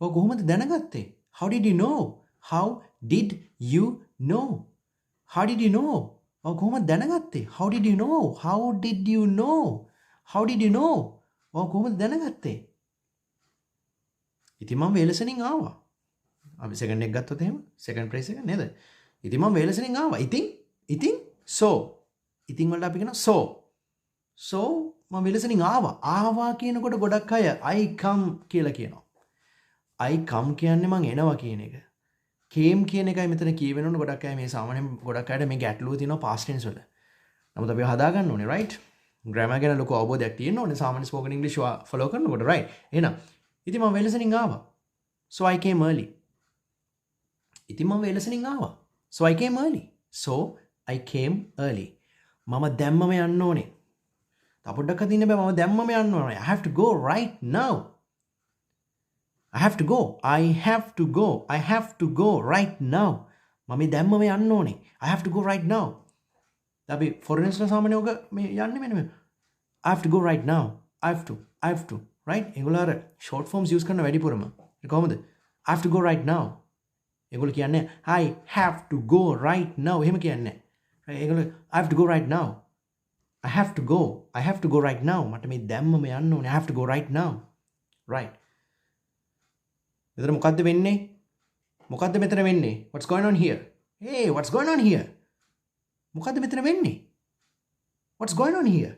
ඔය කොහොමද දැනගත්තේ? How did you know? How did you know? How did you know? ඔය කොහොමද දැනගත්තේ? How did you know? How did you know? How did you know? ඔය කොහොමද දැනගත්තේ? ඉතින් මම වේලසනින් ආවා. අපි සෙකන්ඩ් එක ගත්තොත් එහෙම සෙකන්ඩ් ප්‍රයිස් එක නේද? ඉතින් මම වේලසනින් ආවා. ඉතින් so ඉතින් වලට අපි කියනවා so මම වේලසනින් ආවා. ආවා කියනකොට ගොඩක් අය I come කියලා කියනවා. I come කියන්නේ මං එනවා කියන එක. came කියන එකයි මෙතන කියවෙනවනේ ගොඩක් අය මේ සාමාන්‍යයෙන් ගොඩක් අයට මේ ගැටලුව තියෙනවා past tense වල. නමුත් අපි හදා ගන්න ඕනේ right? grammar ගැන ලොකු අවබෝධයක් තියෙන්න ඕනේ සාමාන්‍ය spoken english follow කරනකොට right? එහෙනම් ඉතින් මම වේලසනින් ආවා. So I came early. ඉතින් මම වේලසනින් ආවා. So I came early. So I came early. මම දැම්මම යන්න ඕනේ. තා පොඩ්ඩක් අදින්න බෑ මම දැම්මම යන්න ඕනේ. I have to go right now. I have to go. I have to go. I have to go right now. මම දැම්මම යන්න ඕනේ. I have to go right now. අපි foreigners ලා සාමාන්‍යයෙන් ඔක මේ යන්නේ මෙන්න මේ. I have to go right now. I have to. Right? ඒගොල්ලෝ අර short forms use කරන වැඩිපුරම. ඒක කොහොමද? I have to go right now. ඒගොල්ලෝ කියන්නේ I have to go right now. එහෙම කියන්නේ නැහැ. ඒගොල්ලෝ I have to go right now. I have to go. I have to go right now. මට මේ දැම්මම යන්න ඕනේ. I have to go right now. Right. මෙතන මොකද්ද වෙන්නේ? මොකද්ද මෙතන වෙන්නේ? What's going on here? Hey, what's going on here? මොකද්ද මෙතන වෙන්නේ? What's going on here?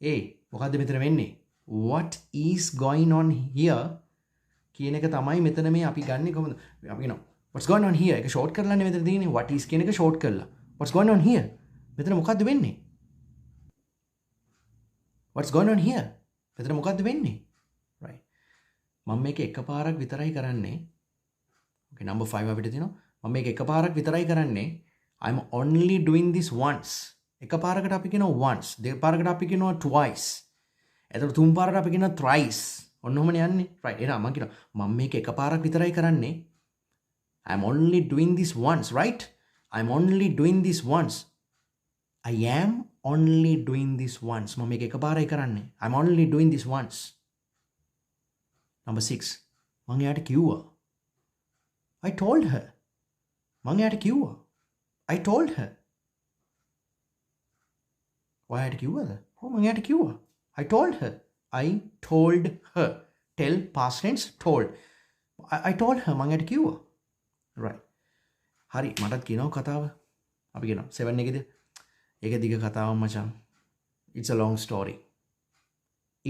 Hey, මොකද්ද මෙතන වෙන්නේ? What is going on here? කියන එක තමයි මෙතන මේ අපි ගන්නෙ කොහොමද? අපි කියනවා what's going on here? ඒක ෂෝට් කරලානේ මෙතන තියෙන්නේ. What is කියන එක ෂෝට් කරලා. What's going on here? මෙතන මොකද්ද වෙන්නේ? What's going on here? මෙතන මොකද්ද වෙන්නේ? Right. මම මේක එකපාරක් විතරයි කරන්නේ. Okay, number 5 අපිට තියෙනවා. මම මේක එකපාරක් විතරයි කරන්නේ. I'm only doing this once. එකපාරකට අපි කියනවා once. දෙපාරකට අපි කියනවා twice. එතකොට තුන් පාරකට අපි කියනවා thrice. ඔන්න ඔහමනේ යන්නේ. right. එහෙනම් මම කියනවා මම මේක එකපාරක් විතරයි කරන්නේ. I'm only doing this once, right? I'm only doing this once. I am only doing this once. මම මේක එකපාරයි කරන්නේ. I'm only doing this once. Number 6. මං එයාට කිව්වා. I told her. මං එයාට කිව්වා. I told her. ඔයාට කිව්වද? ඔව් මං එයාට කිව්වා. I told her. I told her. Tell past tense told. I told her මං එයාට කිව්වා. Right. හරි මටත් කියනවා කතාව. අපි කියනවා 7 එකේදී. ඒක දිග කතාවක් මචං. It's a long story.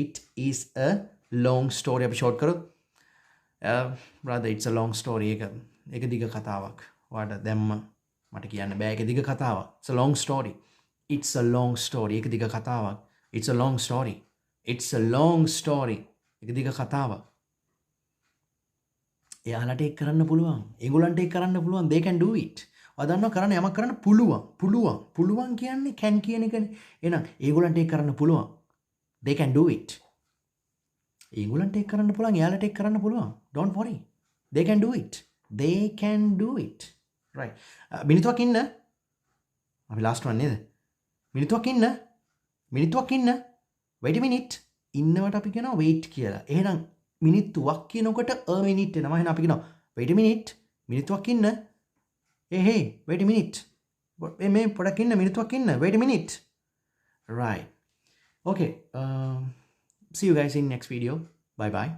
It is a long story. අපි ෂෝට් කරොත් brother it's a long story. ඒක දිග කතාවක්. ඔයාට දැම්ම මට කියන්න බෑ ඒක දිග කතාවක්. It's a long story. It's a long story. ඒක දිග කතාවක්. It's a long story. It's a long story. ඒක දිග කතාවක්. එයාලට ඒක කරන්න පුළුවන්. ඒගොල්ලන්ට ඒක කරන්න පුළුවන්. They can do it. ඔයා දන්නවා කරන්න යමක් කරන්න පුළුවන් කියන්නේ can කියන එකනේ. එහෙනම් ඒගොල්ලන්ට ඒක කරන්න පුළුවන්. They can do it. ඒගොල්ලන්ට ඒක කරන්න පුළුවන්. එයාලට ඒක කරන්න පුළුවන්. Don't worry. They can do it. They can do it. Right. මිනිත්තුවක් ඉන්න. අපි last one නේද? මිනිත්තුවක් ඉන්න. Wait a minute. ඉන්නවට අපි කියනවා wait කියලා. එහෙනම් මිනිත්තුවක් කියනකොට a minute එනවා. එහෙනම් අපි කියනවා wait a minute. මිනිත්තුවක් ඉන්න. Hey, wait a minute. මේ පොඩක් ඉන්න මිනිත්තුවක් ඉන්න. Wait a minute. Right. Okay. See you guys in next video. Bye bye.